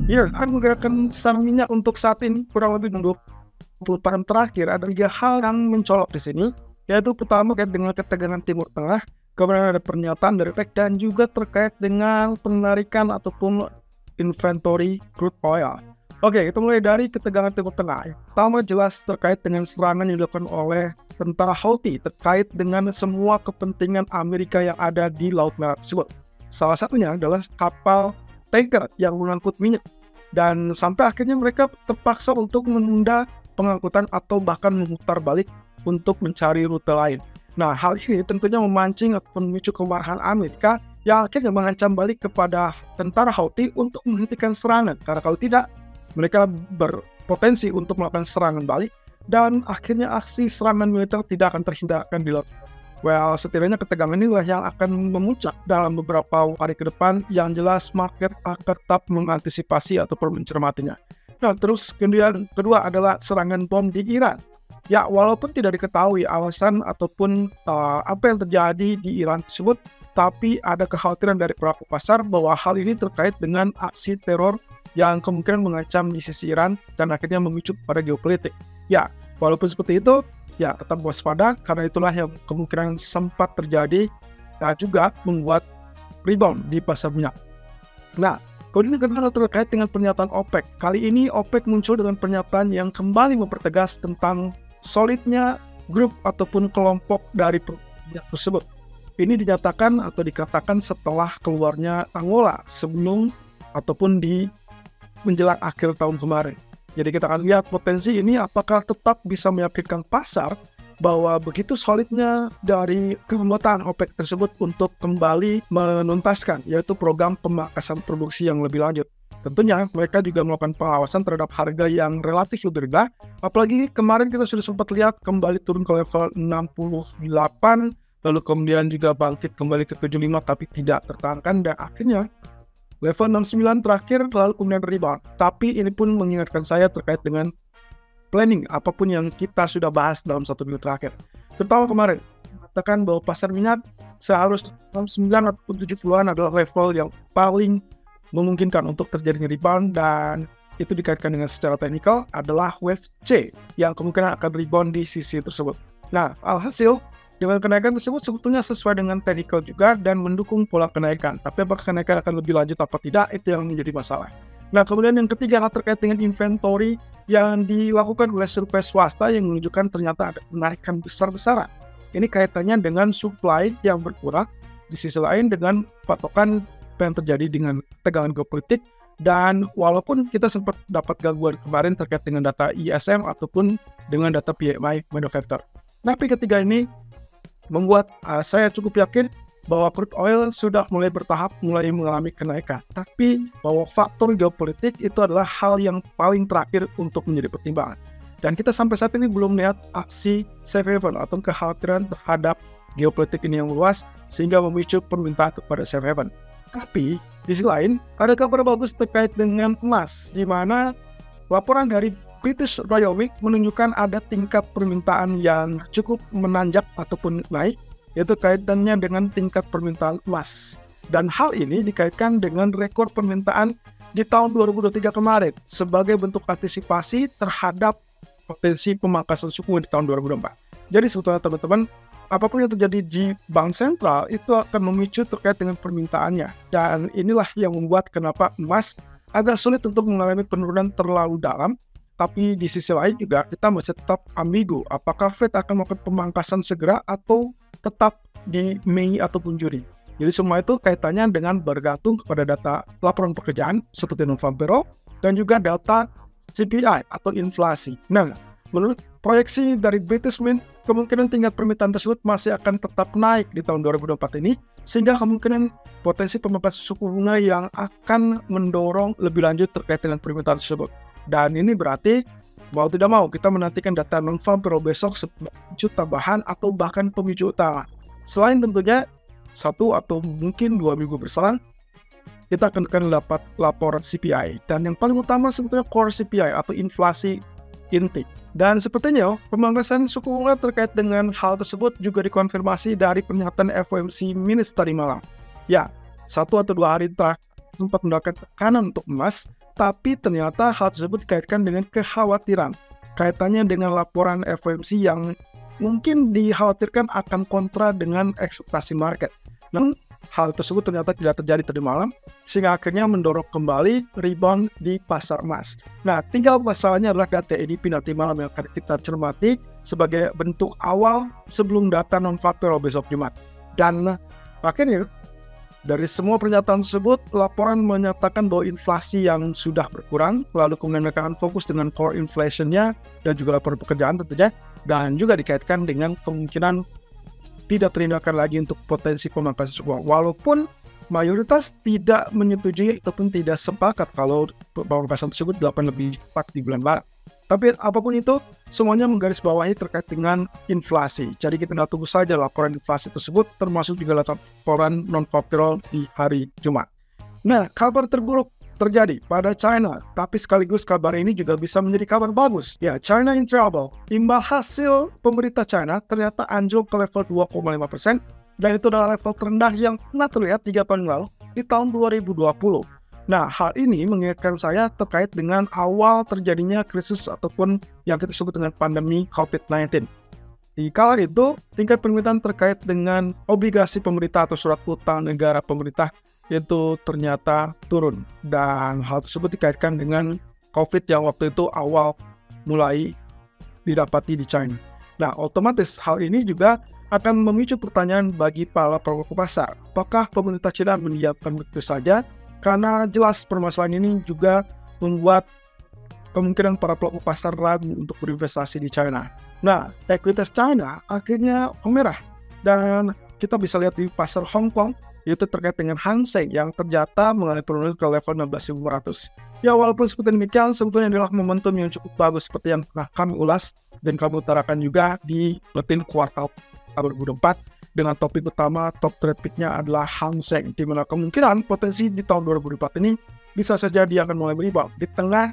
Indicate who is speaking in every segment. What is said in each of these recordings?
Speaker 1: Iya, menggerakkan pasar minyak untuk saat ini kurang lebih 20 tahun terakhir ada 3 hal yang mencolok di sini, yaitu pertama terkait dengan ketegangan Timur Tengah, kemudian ada pernyataan dari OPEC dan juga terkait dengan penarikan ataupun inventory crude oil. Oke, kita mulai dari ketegangan Timur Tengah. Pertama jelas terkait dengan serangan yang dilakukan oleh tentara Houthi terkait dengan semua kepentingan Amerika yang ada di Laut Merah tersebut. Salah satunya adalah kapal tanker yang mengangkut minyak. Dan sampai akhirnya mereka terpaksa untuk menunda pengangkutan atau bahkan memutar balik untuk mencari rute lain. Nah, hal ini tentunya memancing atau memicu kemarahan Amerika yang akhirnya mengancam balik kepada tentara Houthi untuk menghentikan serangan. Karena kalau tidak, mereka berpotensi untuk melakukan serangan balik dan akhirnya aksi serangan militer tidak akan terhindarkan di laut. Well, setidaknya ketegangan inilah yang akan memuncak dalam beberapa hari ke depan yang jelas market akan tetap mengantisipasi ataupun mencermatinya. Nah, terus kemudian kedua adalah serangan bom di Iran. Ya, walaupun tidak diketahui alasan ataupun apa yang terjadi di Iran tersebut, tapi ada kekhawatiran dari pelaku pasar bahwa hal ini terkait dengan aksi teror yang kemungkinan mengancam di sisi Iran dan akhirnya memicu pada geopolitik. Ya, walaupun seperti itu, ya tetap waspada karena itulah yang kemungkinan sempat terjadi dan juga membuat rebound di pasar minyak. Nah, kemudian kedua terkait dengan pernyataan OPEC. Kali ini OPEC muncul dengan pernyataan yang kembali mempertegas tentang solidnya grup ataupun kelompok dari minyak tersebut. Ini dinyatakan atau dikatakan setelah keluarnya Angola sebelum ataupun di menjelang akhir tahun kemarin. Jadi kita akan lihat potensi ini apakah tetap bisa meyakinkan pasar bahwa begitu solidnya dari keanggotaan OPEC tersebut untuk kembali menuntaskan yaitu program pemangkasan produksi yang lebih lanjut. Tentunya mereka juga melakukan pengawasan terhadap harga yang relatif lebih rendah, apalagi kemarin kita sudah sempat lihat kembali turun ke level 68, lalu kemudian juga bangkit kembali ke 75 tapi tidak tertahankan dan akhirnya level 69 terakhir lalu kemudian rebound. Tapi ini pun mengingatkan saya terkait dengan planning apapun yang kita sudah bahas dalam 1 minggu terakhir. Terutama kemarin, mengatakan bahwa pasar minyak seharusnya 9 ataupun 70-an adalah level yang paling memungkinkan untuk terjadinya rebound dan itu dikaitkan dengan secara teknikal adalah wave C yang kemungkinan akan rebound di sisi tersebut. Nah, alhasil dengan kenaikan tersebut sebetulnya sesuai dengan teknikal juga dan mendukung pola kenaikan. Tapi apakah kenaikan akan lebih lanjut atau tidak, itu yang menjadi masalah. Nah, kemudian yang ketiga terkait dengan inventory yang dilakukan oleh survei swasta yang menunjukkan ternyata ada penarikan besar-besaran. Ini kaitannya dengan supply yang berkurang, di sisi lain dengan patokan yang terjadi dengan tegangan geopolitik. Dan walaupun kita sempat dapat gangguan kemarin terkait dengan data ISM ataupun dengan data PMI manufacturer. Tapi ketiga ini membuat saya cukup yakin bahwa crude oil sudah mulai bertahap mulai mengalami kenaikan. Tapi bahwa faktor geopolitik itu adalah hal yang paling terakhir untuk menjadi pertimbangan. Dan kita sampai saat ini belum melihat aksi safe haven atau kekhawatiran terhadap geopolitik ini yang luas sehingga memicu permintaan kepada safe haven. Tapi di sisi lain ada kabar bagus terkait dengan emas, di mana laporan dari British Rayonic menunjukkan ada tingkat permintaan yang cukup menanjak ataupun naik, yaitu kaitannya dengan tingkat permintaan emas. Dan hal ini dikaitkan dengan rekor permintaan di tahun 2023 kemarin sebagai bentuk antisipasi terhadap potensi pemangkasan suku di tahun 2024. Jadi sebetulnya teman-teman, apapun yang terjadi di bank sentral itu akan memicu terkait dengan permintaannya. Dan inilah yang membuat kenapa emas agak sulit untuk mengalami penurunan terlalu dalam. Tapi di sisi lain juga kita masih tetap ambigu. Apakah Fed akan melakukan pemangkasan segera atau tetap di Mei ataupun Juni. Jadi semua itu kaitannya dengan bergantung kepada data laporan pekerjaan seperti non-farm dan juga data CPI atau inflasi. Nah, menurut proyeksi dari British Mint, kemungkinan tingkat permintaan tersebut masih akan tetap naik di tahun 2024 ini, sehingga kemungkinan potensi pemangkasan suku bunga yang akan mendorong lebih lanjut terkait dengan permintaan tersebut. Dan ini berarti mau tidak mau kita menantikan data non-farm payroll besok sebagai pemicu tambahan atau bahkan pemicu utama. Selain tentunya 1 atau mungkin 2 minggu berselang, kita akan dapat laporan CPI. Dan yang paling utama sebetulnya core CPI atau inflasi inti. Dan sepertinya pemangkasan suku bunga terkait dengan hal tersebut juga dikonfirmasi dari pernyataan FOMC minutes tadi malam. Ya, 1 atau 2 hari terakhir sempat mendapatkan tekanan untuk emas, tapi ternyata hal tersebut dikaitkan dengan kekhawatiran. Kaitannya dengan laporan FOMC yang mungkin dikhawatirkan akan kontra dengan ekspektasi market. Namun, hal tersebut ternyata tidak terjadi tadi malam, sehingga akhirnya mendorong kembali rebound di pasar emas. Nah, tinggal masalahnya adalah data ADP nanti malam yang akan kita cermati sebagai bentuk awal sebelum data non-factual besok Jumat. Dan akhirnya, dari semua pernyataan tersebut, laporan menyatakan bahwa inflasi yang sudah berkurang, lalu kemudian mereka akan fokus dengan core inflation-nya dan juga laporan pekerjaan tentunya, dan juga dikaitkan dengan kemungkinan tidak terhindarkan lagi untuk potensi pemangkasan suku bunga. Walaupun mayoritas tidak menyetujui ataupun tidak sepakat kalau pemangkasan tersebut dilakukan lebih cepat di bulan Maret. Tapi apapun itu, semuanya menggarisbawahi terkait dengan inflasi. Jadi kita tunggu saja laporan inflasi tersebut, termasuk juga laporan non-factual di hari Jumat. Nah, kabar terburuk terjadi pada China, tapi sekaligus kabar ini juga bisa menjadi kabar bagus. Ya, China in trouble. Imbal hasil pemerintah China ternyata anjlok ke level 2,5%, dan itu adalah level terendah yang pernah terlihat 3 tahun lalu di tahun 2020. Nah, hal ini mengingatkan saya terkait dengan awal terjadinya krisis ataupun yang kita sebut dengan pandemi COVID-19. Di kala itu, tingkat permintaan terkait dengan obligasi pemerintah atau surat utang negara pemerintah itu ternyata turun. Dan hal tersebut dikaitkan dengan COVID yang waktu itu awal mulai didapati di China. Nah, otomatis hal ini juga akan memicu pertanyaan bagi para pelaku pasar. Apakah pemerintah China mendiamkan begitu saja? Karena jelas permasalahan ini juga membuat kemungkinan para pelaku pasar ragu untuk berinvestasi di China. Nah, ekuitas China akhirnya memerah. Dan kita bisa lihat di pasar Hong Kong, yaitu terkait dengan Hang Seng yang ternyata mengalami penurunan ke level 16.500. Ya, walaupun seperti demikian, sebetulnya adalah momentum yang cukup bagus seperti yang pernah kami ulas dan kami utarakan juga di rutin kuartal 2024. Dengan topik utama, top trade pick-nya adalah Hang Seng, di mana kemungkinan potensi di tahun 2024 ini bisa saja dia akan mulai berubah di tengah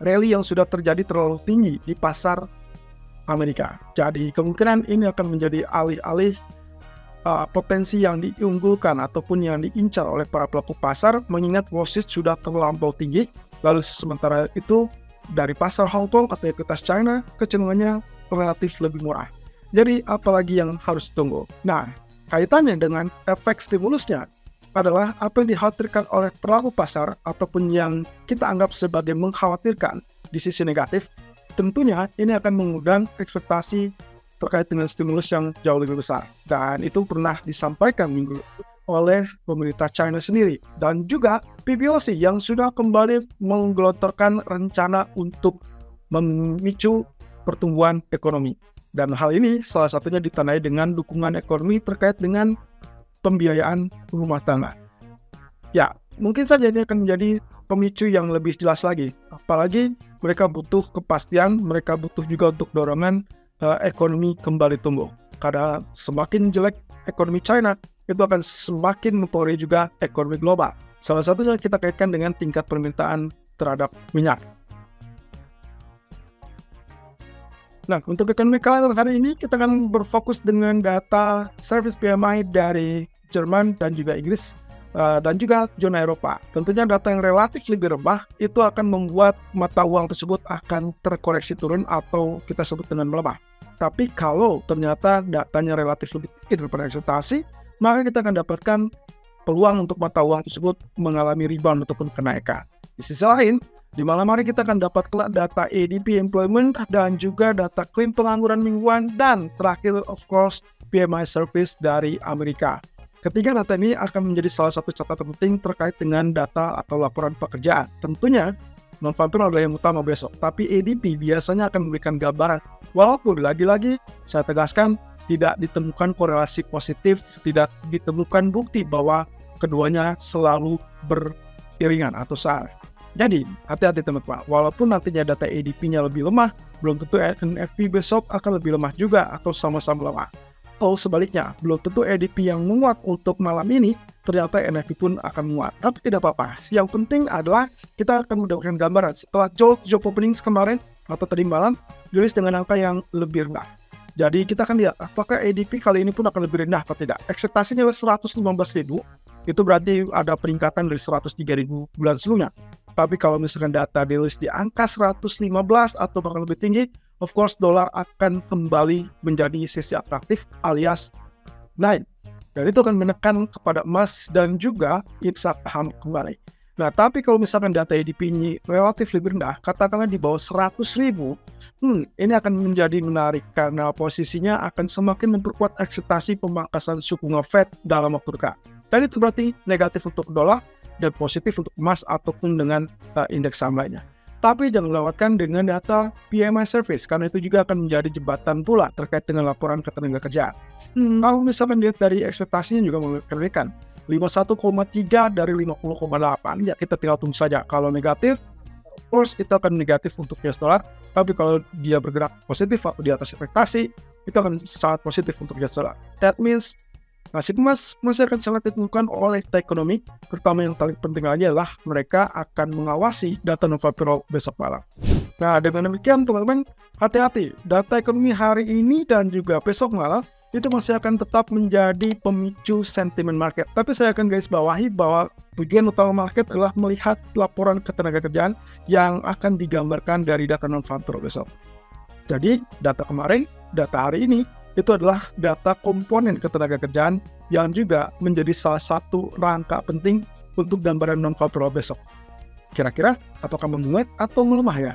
Speaker 1: rally yang sudah terjadi terlalu tinggi di pasar Amerika. Jadi kemungkinan ini akan menjadi alih-alih potensi yang diunggulkan ataupun yang diincar oleh para pelaku pasar, mengingat Wall Street sudah terlampau tinggi. Lalu sementara itu dari pasar Hong Kong atau ekuitas China kecenderungannya relatif lebih murah. Jadi apalagi yang harus ditunggu? Nah, kaitannya dengan efek stimulusnya adalah apa yang dikhawatirkan oleh pelaku pasar ataupun yang kita anggap sebagai mengkhawatirkan di sisi negatif. Tentunya ini akan mengundang ekspektasi terkait dengan stimulus yang jauh lebih besar. Dan itu pernah disampaikan minggu oleh pemerintah China sendiri. Dan juga PBOC yang sudah kembali menggelontorkan rencana untuk memicu pertumbuhan ekonomi. Dan hal ini salah satunya ditandai dengan dukungan ekonomi terkait dengan pembiayaan rumah tangga. Ya, mungkin saja ini akan menjadi pemicu yang lebih jelas lagi. Apalagi mereka butuh kepastian, mereka butuh juga untuk dorongan ekonomi kembali tumbuh. Karena semakin jelek ekonomi China, itu akan semakin mempengaruhi juga ekonomi global. Salah satunya kita kaitkan dengan tingkat permintaan terhadap minyak. Nah, untuk ekonomi kalian hari ini kita akan berfokus dengan data service PMI dari Jerman dan juga Inggris dan juga zona Eropa. Tentunya data yang relatif lebih rendah itu akan membuat mata uang tersebut akan terkoreksi turun atau kita sebut dengan melemah. Tapi kalau ternyata datanya relatif lebih tinggi daripada ekspektasi, maka kita akan dapatkan peluang untuk mata uang tersebut mengalami rebound ataupun kenaikan. Di sisi lain, di malam hari kita akan dapat data ADP employment dan juga data klaim pengangguran mingguan dan terakhir of course PMI service dari Amerika. Ketiga data ini akan menjadi salah satu catatan penting terkait dengan data atau laporan pekerjaan. Tentunya non-farm adalah yang utama besok, tapi ADP biasanya akan memberikan gambaran. Walaupun lagi-lagi saya tegaskan tidak ditemukan korelasi positif, tidak ditemukan bukti bahwa keduanya selalu beriringan atau sama. Jadi, hati-hati teman-teman, walaupun nantinya data ADP-nya lebih lemah, belum tentu NFP besok akan lebih lemah juga atau sama-sama lemah. Atau sebaliknya, belum tentu ADP yang menguat untuk malam ini, ternyata NFP pun akan menguat. Tapi tidak apa-apa, yang penting adalah kita akan mendapatkan gambaran setelah job openings kemarin atau tadi malam, rilis dengan angka yang lebih rendah. Jadi kita akan lihat apakah ADP kali ini pun akan lebih rendah atau tidak. Ekspektasinya adalah 115.000, itu berarti ada peningkatan dari 103.000 bulan sebelumnya. Tapi kalau misalkan data dirilis di angka 115 atau bahkan lebih tinggi, of course dolar akan kembali menjadi sisi atraktif alias naik. Dan itu akan menekan kepada emas dan juga indeks saham kembali. Nah, tapi kalau misalkan data ADP ini relatif lebih rendah, katakanlah di bawah 100.000, ini akan menjadi menarik karena posisinya akan semakin memperkuat ekspektasi pemangkasan suku bunga Fed dalam waktu dekat. Dan itu berarti negatif untuk dolar dan positif untuk emas ataupun dengan indeks saham lainnya. Tapi jangan lewatkan dengan data PMI service, karena itu juga akan menjadi jembatan pula terkait dengan laporan ketenagakerjaan. Kalau misalkan lihat dari ekspektasinya juga mengerikan, 51,3 dari 50,8, ya kita tinggal tunggu saja. Kalau negatif, of course itu akan negatif untuk US dollar, tapi kalau dia bergerak positif atau di atas ekspektasi, itu akan sangat positif untuk US dollar. That means nasib emas masih akan sangat ditentukan oleh data ekonomi, terutama yang paling penting lagi adalah mereka akan mengawasi data non-farm besok malam. Nah, dengan demikian teman-teman, hati-hati, data ekonomi hari ini dan juga besok malam itu masih akan tetap menjadi pemicu sentimen market. Tapi saya akan garis bawahi bahwa tujuan utama market adalah melihat laporan ketenagakerjaan yang akan digambarkan dari data non-farm besok. Jadi, data kemarin, data hari ini, itu adalah data komponen ketenagakerjaan yang juga menjadi salah satu rangka penting untuk gambaran non-farm besok. Kira-kira apakah menguat atau melemah ya?